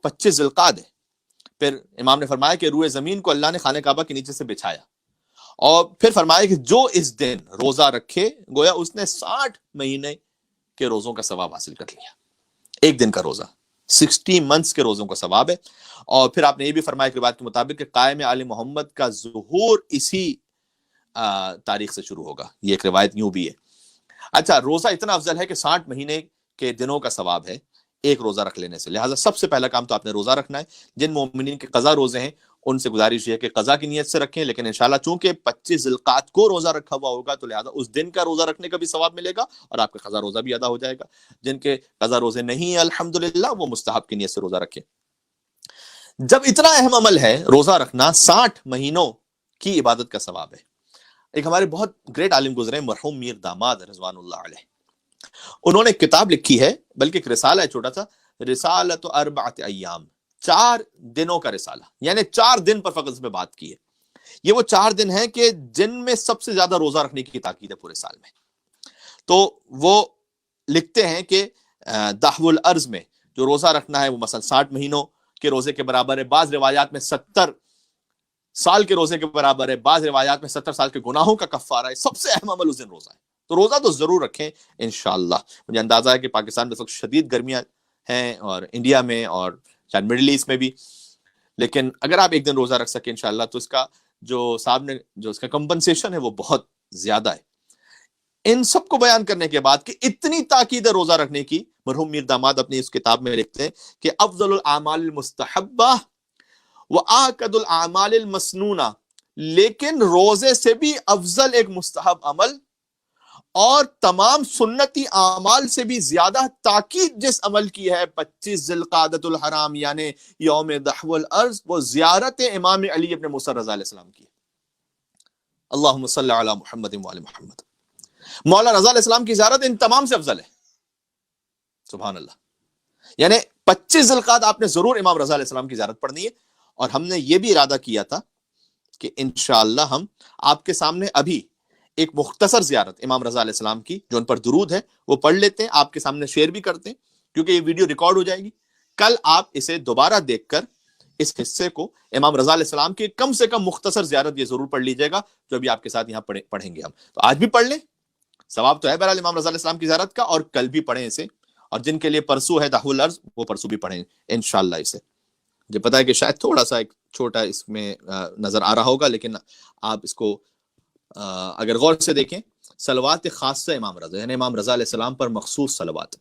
25 ذوالقعدہ ہے. پھر امام نے فرمایا کہ روئے زمین کو اللہ نے خانہ کعبہ کے نیچے سے بچھایا, اور پھر فرمایا کہ جو اس دن روزہ رکھے گویا اس نے 60 مہینے کے روزوں کا ثواب حاصل کر لیا. ایک دن کا روزہ 60 منتھس کے روزوں کا ثواب ہے. اور پھر آپ نے یہ بھی فرمایا کہ روایت کے مطابق کہ قائم آل محمد کا ظہور اسی تاریخ سے شروع ہوگا. یہ ایک روایت یوں بھی ہے. اچھا, روزہ اتنا افضل ہے کہ 60 مہینے کے دنوں کا ثواب ہے ایک روزہ رکھ لینے سے. لہٰذا سب سے پہلا کام تو آپ نے روزہ رکھنا ہے. جن مومنین کے قضا روزے ہیں ان سے گزارش ہے کہ قضا کی نیت سے رکھیں, لیکن انشاءاللہ چونکہ 25 ذوالقعدہ کو روزہ رکھا ہوا ہوگا تو لہٰذا اس دن کا روزہ رکھنے کا بھی ثواب ملے گا اور آپ کا قضا روزہ بھی ادا ہو جائے گا. جن کے قضا روزے نہیں ہیں الحمدللہ وہ مستحب کی نیت سے روزہ رکھیں. جب اتنا اہم عمل ہے روزہ رکھنا, 60 مہینوں کی عبادت کا ثواب ہے. ایک ہمارے بہت گریٹ عالم گزرے مرحوم میر داماد رضوان اللہ علیہ, انہوں نے کتاب لکھی ہے, بلکہ ایک رسالہ ہے چھوٹا سا, رسالۃ اربعۃ ایام, 4 دنوں کا رسالہ, یعنی 4 دن پر فقط اس میں بات کی ہے. یہ وہ 4 دن ہیں کہ جن میں سب سے زیادہ روزہ رکھنے کی تاکید ہے پورے سال میں. تو وہ لکھتے ہیں کہ دحو الارض میں جو روزہ رکھنا ہے وہ مثلا 60 مہینوں کے روزے کے برابر ہے, بعض روایات میں 70 سال کے روزے کے برابر ہے, بعض روایات میں 70 سال کے گناہوں کا کفارہ ہے. سب سے اہم عمل اس دن روزہ ہے. تو روزہ تو ضرور رکھیں انشاءاللہ. مجھے اندازہ ہے کہ پاکستان میں شدید گرمیاں ہیں اور انڈیا میں اور شاید مڈل ایسٹ میں بھی, لیکن اگر آپ ایک دن روزہ رکھ سکیں انشاءاللہ تو اس کا جو صاحب نے جو اس کا کمپنسیشن ہے وہ بہت زیادہ ہے. ان سب کو بیان کرنے کے بعد کہ اتنی تاکید ہے روزہ رکھنے کی, مرحوم میر داماد اپنی اس کتاب میں لکھتے ہیں کہ افضل الاعمال المستحبہ وآکد الاعمال المسنونہ, لیکن روزے سے بھی افضل ایک مستحب عمل اور تمام سنتی اعمال سے بھی زیادہ تاکید جس عمل کی ہے 25 ذوالقعدۃ الحرام یعنی یوم دحو الارض, وہ زیارت امام علی ابن موسیٰ رضا علیہ السلام کی. اللہم صلی علی محمد وعلی محمد. مولا رضا علیہ السلام کی زیارت ان تمام سے افضل ہے. سبحان اللہ. یعنی 25 ذوالقعدہ آپ نے ضرور امام رضا علیہ السلام کی زیارت پڑھنی ہے. اور ہم نے یہ بھی ارادہ کیا تھا کہ انشاءاللہ ہم آپ کے سامنے ابھی ایک مختصر زیارت امام رضا علیہ السلام کی جو ان پر درود ہے وہ پڑھ لیتے ہیں, آپ کے سامنے شیئر بھی کرتے ہیں کیونکہ یہ ویڈیو ریکارڈ ہو جائے گی. کل آپ اسے دوبارہ دیکھ کر اس حصے کو امام رضا علیہ السلام کی کم سے کم مختصر زیارت یہ ضرور پڑھ لیجیے گا جو ابھی آپ کے ساتھ یہاں پڑھیں گے ہم. تو آج بھی پڑھ لیں, ثواب تو ہے بہرحال امام رضا علیہ السلام کی زیارت کا, اور کل بھی پڑھیں اسے, اور جن کے لیے پرسوں ہے دحو الارض وہ پرسوں بھی پڑھیں انشاءاللہ اسے. مجھے پتا ہے کہ شاید تھوڑا سا ایک چھوٹا اس میں نظر آ رہا ہوگا, لیکن آپ اس کو اگر غور سے دیکھیں, صلوات خاصہ امام رضا یعنی امام رضا علیہ السلام پر مخصوص صلوات.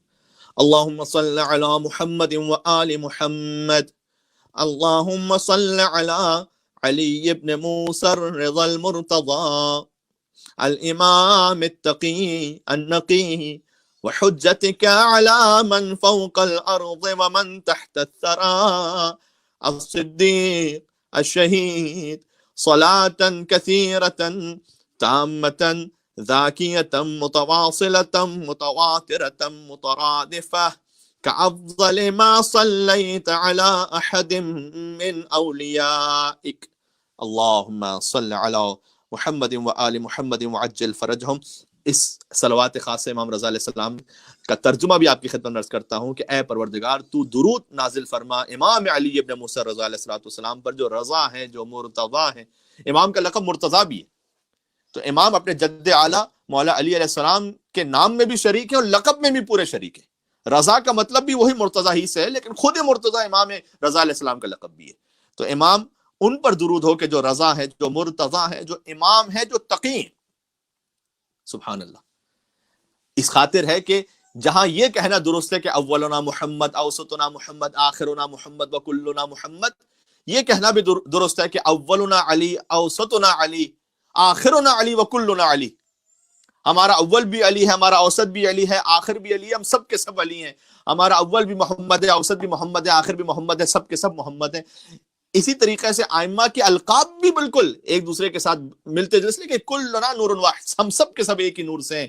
اللہم صل علی محمد و آل محمد, اللہم صل علی علی ابن موسیٰ الرضا المرتضی الامام التقی النقی وحجتك على من فوق الأرض ومن تحت الثرى الصديق الشهيد صلاة كثيرة تامة ذاكية متواصلة متواترة مترادفة كأفضل ما صليت على أحد من أوليائك. اللهم صل على محمد وآل محمد وعجل فرجهم. اس صلوات خاص امام رضا علیہ السلام کا ترجمہ بھی آپ کی خدمت میں عرض کرتا ہوں کہ اے پروردگار تو درود نازل فرما امام علی ابن موسیٰ رضا علیہ السلام پر جو رضا ہیں جو مرتضی ہیں. امام کا لقب مرتضی بھی ہے, تو امام اپنے جد اعلیٰ مولا علی علیہ السلام کے نام میں بھی شریک ہے اور لقب میں بھی پورے شریک ہے. رضا کا مطلب بھی وہی مرتضی ہی سے ہے, لیکن خود مرتضی امام رضا علیہ السلام کا لقب بھی ہے. تو امام ان پر درود ہو کہ جو رضا ہے, جو مرتضی ہے, جو امام ہے, جو تقی. سبحان اللہ. اس خاطر ہے کہ جہاں یہ کہنا درست ہے کہ اولنا محمد اوسطنا محمد آخرنا محمد وکلنا محمد, یہ کہنا بھی درست ہے کہ اولنا علی اوسطنا علی آخرنا علی وکلنا علی. ہمارا اول بھی علی ہے, ہمارا اوسط بھی علی ہے, آخر بھی علی ہے, ہم سب کے سب علی ہیں. ہمارا اول بھی محمد ہے, اوسط بھی محمد ہے, آخر بھی محمد ہے, سب کے سب محمد ہیں. اسی طریقے سے ائمہ کے القاب بھی بالکل ایک دوسرے کے ساتھ ملتے جلتے کہ کلنا نور واحد, ہم سب کے سب ایک ہی نور سے ہیں.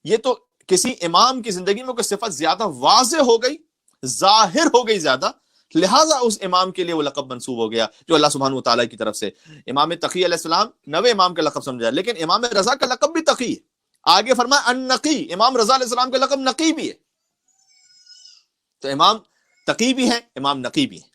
یہ تو کسی امام کی زندگی میں کوئی صفت زیادہ واضح ہو گئی, ظاہر ہو گئی زیادہ, لہٰذا اس امام کے لیے وہ لقب منسوب ہو گیا جو اللہ سبحانہ وتعالیٰ کی طرف سے. امام تقی علیہ السلام نوے امام کا لقب سمجھا, لیکن امام رضا کا لقب بھی تقی ہے. آگے فرمایا النقی, امام رضا علیہ السلام کا لقب نقی بھی ہے. تو امام تقی بھی ہیں، امام نقی بھی ہیں.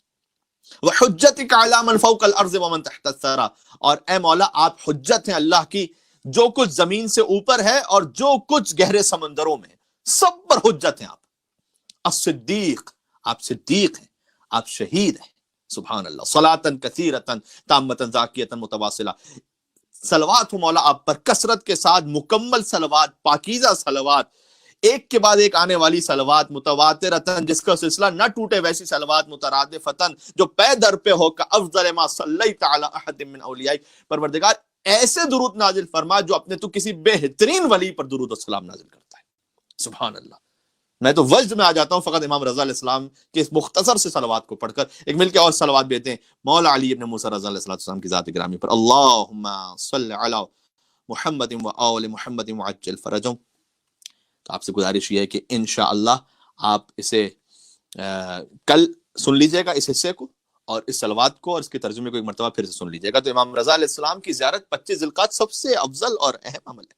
وحجتک علی من فوق الارض ومن تحت الثری، اور اے مولا آپ حجت ہیں اللہ کی جو کچھ زمین سے اوپر ہے اور جو کچھ گہرے سمندروں میں ہے، سب پر حجت ہیں آپ. الصدیق، آپ صدیق ہیں، آپ شہید ہیں. سبحان اللہ. صلاۃ کثیرۃ تامۃ زاکیۃ متواصلہ، صلوات ہو مولا آپ پر کثرت کے ساتھ، مکمل صلوات، پاکیزہ صلوات، ایک کے بعد ایک آنے والی صلوات، متواترتن جس کا سلسلہ نہ ٹوٹے ویسی صلوات، مترادفتن جو پے در پہ ہو، کا افضل ما صلیت علی احد من اولیاء، پروردگار ایسے درود نازل فرما جو اپنے تو کسی بہترین ولی پر درود و سلام نازل کرتا ہے. سبحان اللہ. میں تو وجد میں آ جاتا ہوں فقط امام رضا علیہ السلام کے اس مختصر سے صلوات کو پڑھ کر. ایک مل کے اور صلوات بیتے ہیں مولا علی ابن موسیٰ رضا علیہ السلام کی ذات گرامی پر. اللہم صلی علی محمد و آل محمد وعجل فرجهم. تو آپ سے گزارش یہ ہے کہ انشاءاللہ آپ اسے کل سن لیجئے گا اس حصے کو، اور اس صلوات کو اور اس کے ترجمے کو ایک مرتبہ پھر سے سن لیجئے گا. تو امام رضا علیہ السلام کی زیارت 25 ذی القعدہ سب سے افضل اور اہم عمل ہے.